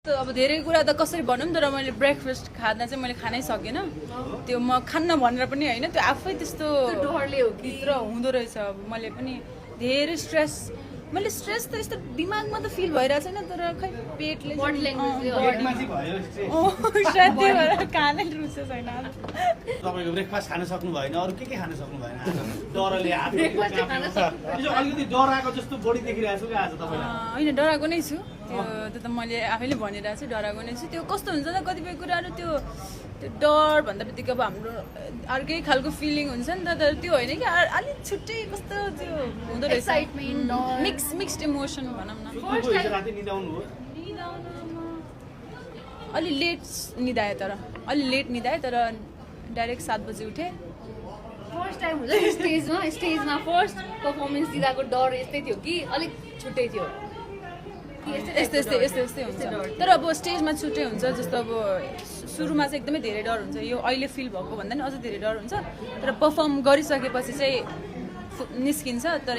अब धेरै कुरा त कसरी भनौँ तर मैले ब्रेकफास्ट खाँदा चाहिँ मैले खानै सकेन त्यो म खान्न भनेर पनि होइन त्यो आफै त्यस्तो डरले हो कि भित्र हुँदो रहेछ अब मैले पनि धेरै स्ट्रेस मैले स्ट्रेस त यस्तो दिमागमा त फिल भइरहेको छैन तर खै पेटले बडी ल्याङ्ग्वेजले सायद त्यही भएर खानै रुचेको छैन तपाईको ब्रेकफास्ट खान सक्नु भएन अरू के खान सक्नु भएन डरले ब्रेकफास्ट खान अलिकति डर आएको जस्तो बडी देखिरहेको छु क्या आज तपाईँलाई होइन डराएको नै छु त्यो त मैले आफैले भनिरहेको छु डराएको नै छु त्यो कस्तो हुन्छ त कतिपय कुराहरू त्यो डर भन्दा बित्तिकै अब हाम्रो अर्कै खालको फिलिङ हुन्छ नि त तर त्यो होइन कि अलिक छुट्टै कस्तो त्यो हुँदो रहेछ एक्साइटमेन्ट मिक्स्ड इमोसन भनौँ न राति निदाउनु हो अलि लेट निदाएँ तर अलि लेट निदाएँ तर डाइरेक्ट 7 बजी उठेँ फर्स्ट टाइम हुन्छ स्टेजमा फर्स्ट पर्फर्मेन्स दिँदाको डर यस्तै थियो कि अलिक छुट्टै थियो यस्तै हुन्छ तर अब स्टेजमा छुट्टै हुन्छ जस्तो अब सुरुमा चाहिँ एकदमै धेरै डर हुन्छ यो अहिले फिल भएको भन्दा नि अझ धेरै डर हुन्छ तर पर्फर्म गरिसकेपछि चाहिँ निस्किन्छ तर